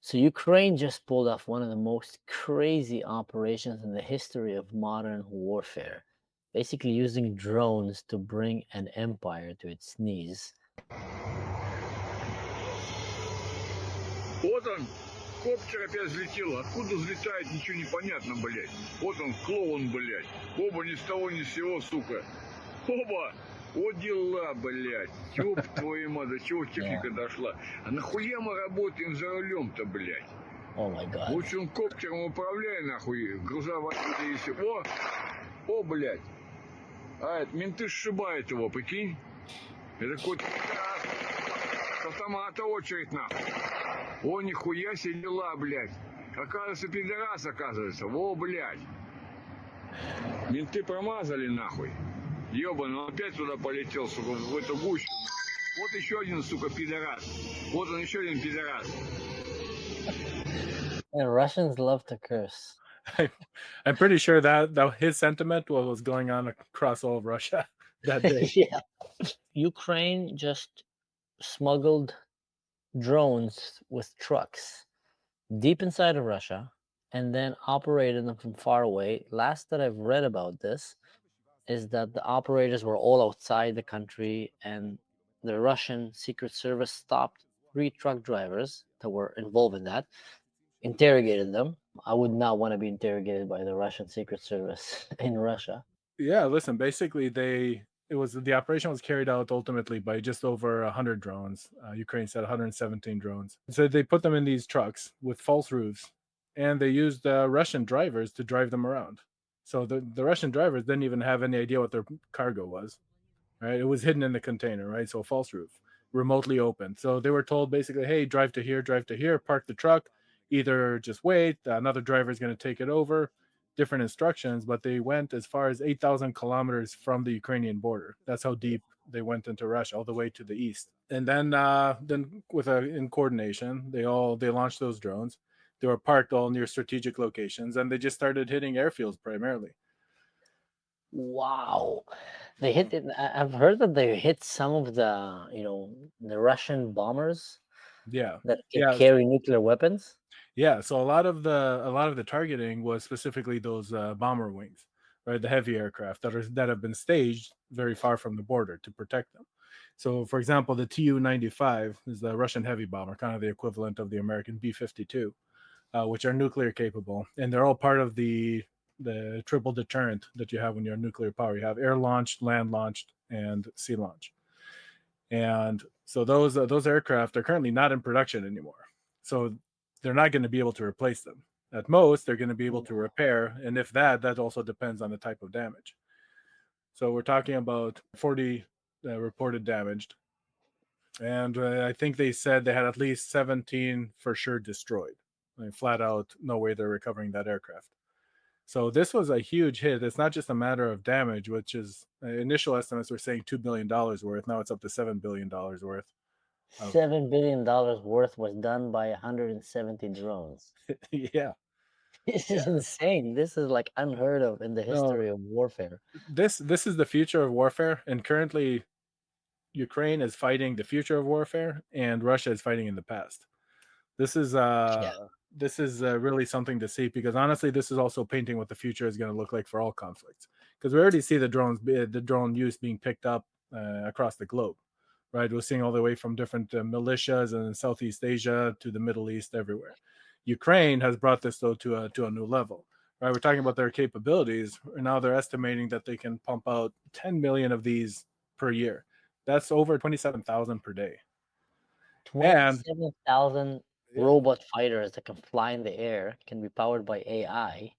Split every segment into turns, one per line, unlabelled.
So Ukraine just pulled off one of the most crazy operations in the history of modern warfare, basically using drones to bring an empire to its knees.
Вот он, коптер опять взлетел. Откуда взлетает, ничего не понятно, блядь. Вот он, клоун, блядь. Оба ни с того ни с сего, сука. Оба! Вот дела, блядь. Ёб твою мать, до чего техника дошла. А нахуя мы работаем за рулем-то, блядь?
Oh my god.
Лучше он коптером управляй, нахуй. Грузовать и все. О, блядь. А, это менты сшибают его, прикинь. Это какой-то с автомата очередь, нахуй. О, нихуя себе дела, блядь. Оказывается, пидорас, оказывается. Во, блядь. Менты промазали, нахуй. Ёбаный, он опять туда полетел, сука, в эту гущу. Вот еще один, сука, пидорас. Вот он, еще один пидорас.
And Russians love to curse.
I'm pretty sure that his sentiment was going on across all of Russia that day.
Yeah. Ukraine just smuggled drones with trucks deep inside of Russia and then operated them from far away. Last that I've read about this is that the operators were all outside the country, and the Russian Secret Service stopped 3 truck drivers that were involved in that, interrogated them. I would not want to be interrogated by the Russian Secret Service in Russia.
Yeah, listen, basically the operation was carried out ultimately by just over 100 drones. Ukraine said 117 drones. So they put them in these trucks with false roofs, and they used Russian drivers to drive them around. So the Russian drivers didn't even have any idea what their cargo was, right? It was hidden in the container, right? So false roof, remotely open. So they were told basically, hey, drive to here, park the truck, either just wait, another driver is going to take it over, different instructions, but they went as far as 8,000 kilometers from the Ukrainian border. That's how deep they went into Russia, all the way to the east. And then in coordination, they launched those drones. They were parked all near strategic locations, and they just started hitting airfields primarily.
Wow. They hit it. I've heard that they hit some of the, the Russian bombers
Yeah.
that can carry nuclear weapons.
Yeah, so a lot of the targeting was specifically those bomber wings, right? The heavy aircraft that have been staged very far from the border to protect them. So, for example, the Tu-95 is the Russian heavy bomber, kind of the equivalent of the American B-52, which are nuclear capable, and they're all part of the triple deterrent that you have when you're nuclear power. You have air launched, land launched, and sea launch. And so those aircraft are currently not in production anymore. So they're not going to be able to replace them. At most, they're going to be able to repair, and if that also depends on the type of damage. So we're talking about 40 reported damaged, and I think they said they had at least 17 for sure destroyed. I mean, flat out, no way they're recovering that aircraft. So this was a huge hit. It's not just a matter of damage, which is initial estimates were saying $2 billion worth. Now it's up to $7 billion worth.
$7 billion worth was done by 170 drones.
Yeah.
This is insane. This is like unheard of in the history of warfare.
This is the future of warfare, and currently Ukraine is fighting the future of warfare, and Russia is fighting in the past. This is really something to see, because honestly, this is also painting what the future is going to look like for all conflicts. Because we already see the drone use being picked up across the globe, right? We're seeing all the way from different militias in Southeast Asia to the Middle East, everywhere. Ukraine has brought this though to a new level, right? We're talking about their capabilities, and now they're estimating that they can pump out 10 million of these per year. That's over 27,000 per day.
27,000 robot fighters that can fly in the air, can be powered by AI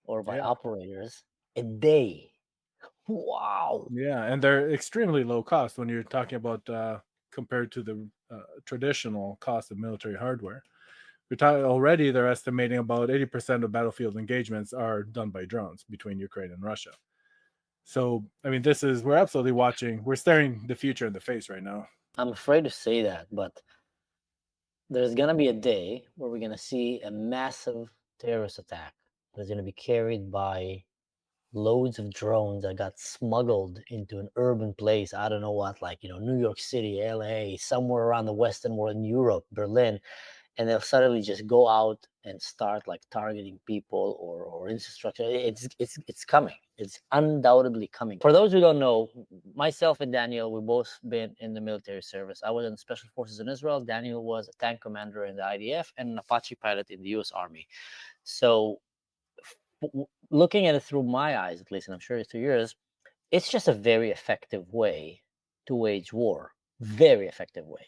or by operators a day. Wow.
Yeah, and they're extremely low cost when you're talking about compared to the traditional cost of military hardware. Already they're estimating about 80% of battlefield engagements are done by drones between Ukraine and Russia. So, I mean, we're staring the future in the face right now.
I'm afraid to say that, but there's going to be a day where we're going to see a massive terrorist attack that's going to be carried by loads of drones that got smuggled into an urban place. I don't know what, like, New York City, LA, somewhere around the Western world, in Europe, Berlin. and they'll suddenly just go out and start like targeting people or infrastructure. It's coming. It's undoubtedly coming. For those who don't know, myself and Daniel, we both been in the military service. I was in special forces in Israel. Daniel was a tank commander in the IDF and an Apache pilot in the U.S. Army. So looking at it through my eyes, at least, and I'm sure through yours, it's just a very effective way to wage war. Very effective way.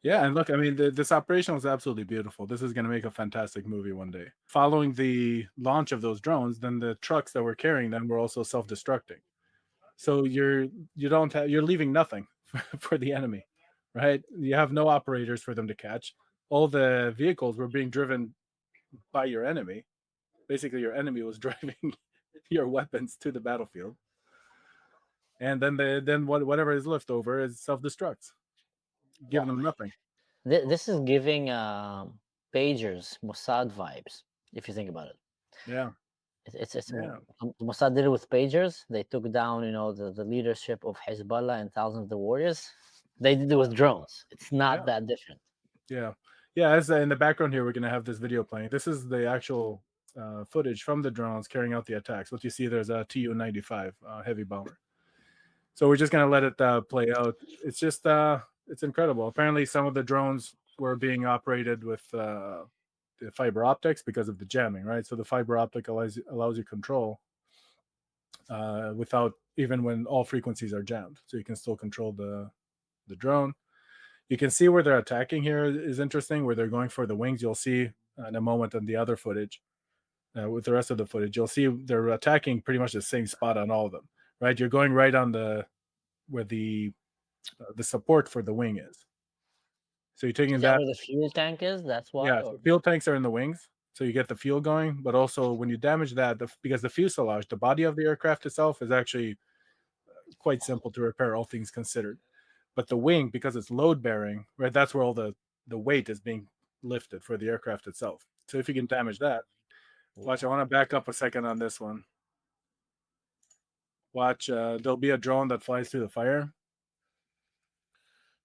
Yeah, and look, I mean, this operation was absolutely beautiful. This is going to make a fantastic movie one day. Following the launch of those drones, then the trucks that were carrying them were also self-destructing. So you're leaving nothing for the enemy, right? You have no operators for them to catch. All the vehicles were being driven by your enemy. Basically, your enemy was driving your weapons to the battlefield, and then whatever is left over is self-destructs, giving them nothing.
This is giving pagers Mossad vibes, if you think about it.
Yeah.
It's
Yeah.
Mossad did it with pagers. They took down, the leadership of Hezbollah and thousands of the warriors. They did it with drones. It's not
Yeah.
that different.
Yeah. As in the background here, we're going to have this video playing. This is the actual footage from the drones carrying out the attacks. What you see there's a Tu-95 heavy bomber. So we're just going to let it play out. It's just it's incredible. Apparently, some of the drones were being operated with the fiber optics because of the jamming, right? So the fiber optic allows you control without, even when all frequencies are jammed. So you can still control the drone. You can see where they're attacking here is interesting, where they're going for the wings. You'll see in a moment on the other footage. With the rest of the footage, you'll see they're attacking pretty much the same spot on all of them, right? You're going right on where the support for the wing is. So you're taking
Is that where the fuel tank is? That's why?
Yeah, so fuel tanks are in the wings, so you get the fuel going. But also, when you damage that, because the fuselage, the body of the aircraft itself, is actually quite simple to repair, all things considered. But the wing, because it's load bearing, right? That's where all the weight is being lifted for the aircraft itself. So if you can damage that, watch. I want to back up a second on this one. Watch. There'll be a drone that flies through the fire.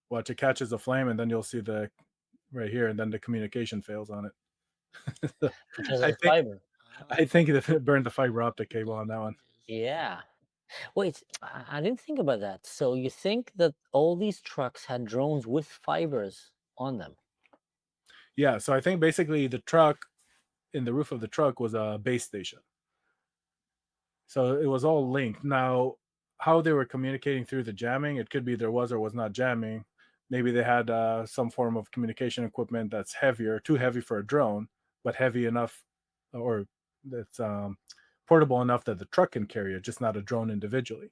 Watch, it catches a flame, and then you'll see the right here, and then the communication fails on it.
Because
I
of the
think
fiber.
I think it burned the fiber optic cable on that one.
Yeah. Wait, I didn't think about that. So you think that all these trucks had drones with fibers on them?
Yeah, so I think basically the truck, in the roof of the truck, was a base station. So it was all linked. Now, how they were communicating through the jamming, it could be there was or was not jamming. Maybe they had some form of communication equipment that's heavier, too heavy for a drone, but heavy enough, or that's portable enough that the truck can carry it, just not a drone individually.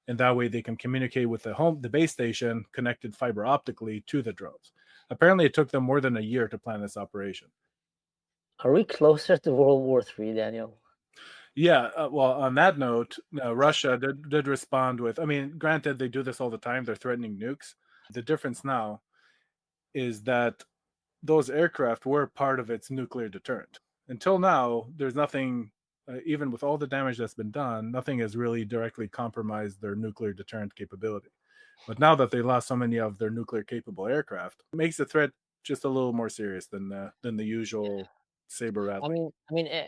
And that way they can communicate with the base station connected fiber optically to the drones. Apparently, it took them more than a year to plan this operation.
Are we closer to World War III, Daniel?
Yeah, well, on that note, Russia did respond with, I mean, granted, they do this all the time. They're threatening nukes. The difference now is that those aircraft were part of its nuclear deterrent. Until now, there's nothing, even with all the damage that's been done, nothing has really directly compromised their nuclear deterrent capability. But now that they lost so many of their nuclear capable aircraft, it makes the threat just a little more serious than the usual saber rattling.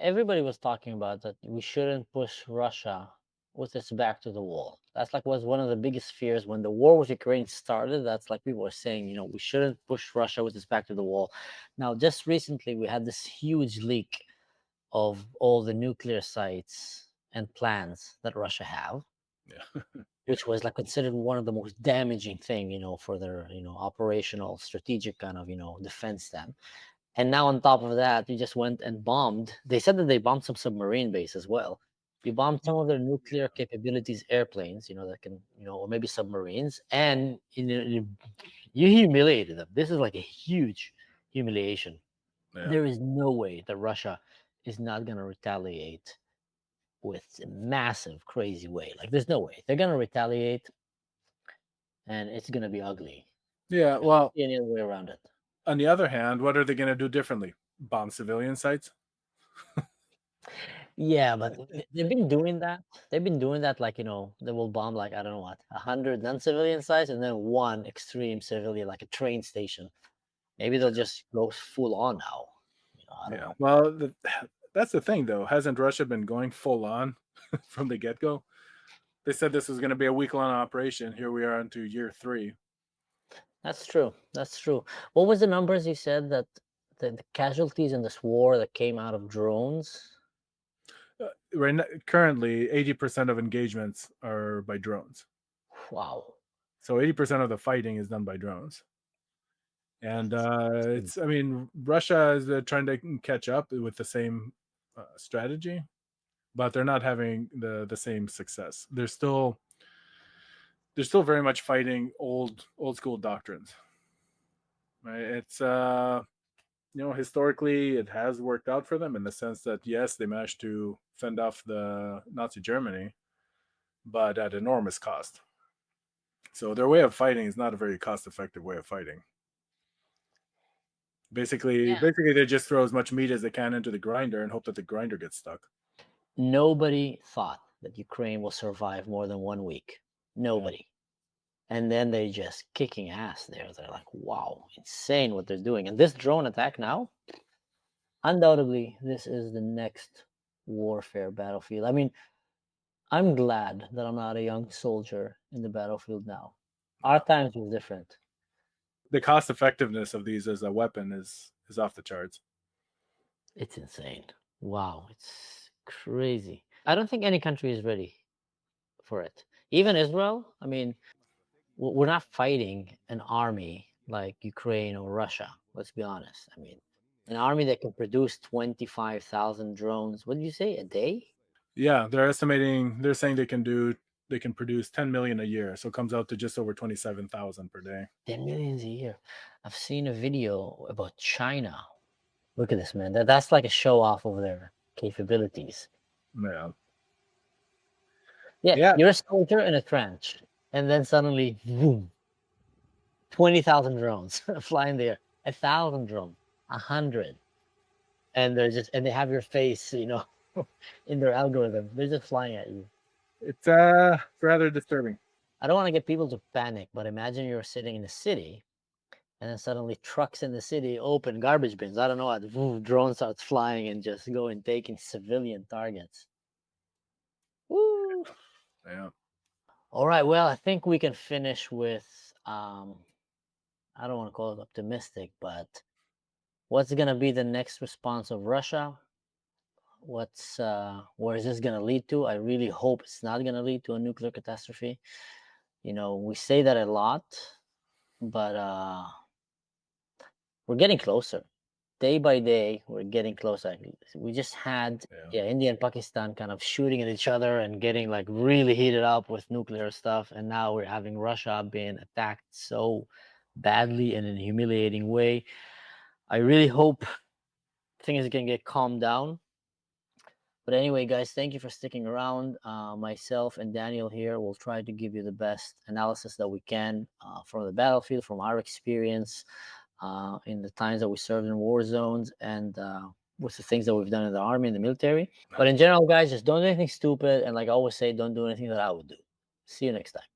Everybody was talking about that we shouldn't push Russia with its back to the wall. That's like was one of the biggest fears when the war with Ukraine started. That's like people were saying, we shouldn't push Russia with its back to the wall. Now, just recently, we had this huge leak of all the nuclear sites and plans that Russia have,
Yeah.
which was like considered one of the most damaging thing, for their, operational strategic kind of, defense them. And now on top of that, you just went and bombed. They said that they bombed some submarine base as well. You bombed some of their nuclear capabilities airplanes, that can, or maybe submarines, and you humiliated them. This is like a huge humiliation.
Yeah.
There is no way that Russia is not going to retaliate with a massive, crazy way. Like, there's no way. They're going to retaliate, and it's going to be ugly.
Yeah,
I
well,
don't see any other way around it.
on the other hand, what are they going to do differently? Bomb civilian sites?
Yeah, but they've been doing that. They've been doing that, like, they will bomb, like, I don't know what, 100 non-civilian sites and then one extreme civilian, like a train station. Maybe they'll just go full on now. I don't
Yeah.
know.
Well, that's the thing, though. Hasn't Russia been going full on from the get go? They said this was going to be a week long operation. Here we are into year 3.
That's true. That's true. What was the numbers you said that the casualties in this war that came out of drones?
Right now, currently, 80% of engagements are by drones.
Wow.
So 80% of the fighting is done by drones. And I mean, Russia is trying to catch up with the same strategy, but they're not having the same success. They're still very much fighting old school doctrines. Right? It's historically it has worked out for them in the sense that yes, they managed to fend off the Nazi Germany, but at enormous cost. So their way of fighting is not a very cost-effective way of fighting. Basically,
Yeah.
basically they just throw as much meat as they can into the grinder and hope that the grinder gets stuck.
Nobody thought that Ukraine will survive more than 1 week. Nobody. And then they just kicking ass there. They're like, wow, insane what they're doing. And this drone attack now, undoubtedly, this is the next warfare battlefield. I mean, I'm glad that I'm not a young soldier in the battlefield now. Our times was different.
The cost effectiveness of these as a weapon is off the charts.
It's insane. Wow, it's crazy. I don't think any country is ready for it. Even Israel, I mean, we're not fighting an army like Ukraine or Russia. Let's be honest. I mean, an army that can produce 25,000 drones. What did you say? A day?
Yeah, they're saying they can produce 10 million a year, so it comes out to just over 27,000 per day.
10 millions a year. I've seen a video about China. Look at this, man. That's like a show off of their capabilities.
Yeah.
Yeah,
Yeah.
you're a soldier in a trench, and then suddenly, boom, 20,000 drones flying there. 1,000 drones, 100, and they have your face, in their algorithm. They're just flying at you.
It's rather disturbing.
I don't want to get people to panic, but imagine you're sitting in a city, and then suddenly trucks in the city open garbage bins. I don't know, and drone starts flying and just going taking civilian targets. Woo!
Yeah.
All right. Well, I think we can finish with I don't want to call it optimistic, but what's gonna be the next response of Russia? Where is this gonna lead to? I really hope it's not gonna lead to a nuclear catastrophe. We say that a lot, but we're getting closer. Day by day, we're getting closer. We just had India and Pakistan kind of shooting at each other and getting like really heated up with nuclear stuff, and now we're having Russia being attacked so badly and in a humiliating way. I really hope things can get calmed down. But anyway, guys, thank you for sticking around. Myself and Daniel here will try to give you the best analysis that we can from the battlefield, from our experience in the times that we served in war zones, and with the things that we've done in the army and the military. But in general, guys, just don't do anything stupid. And like I always say, don't do anything that I would do. See you next time.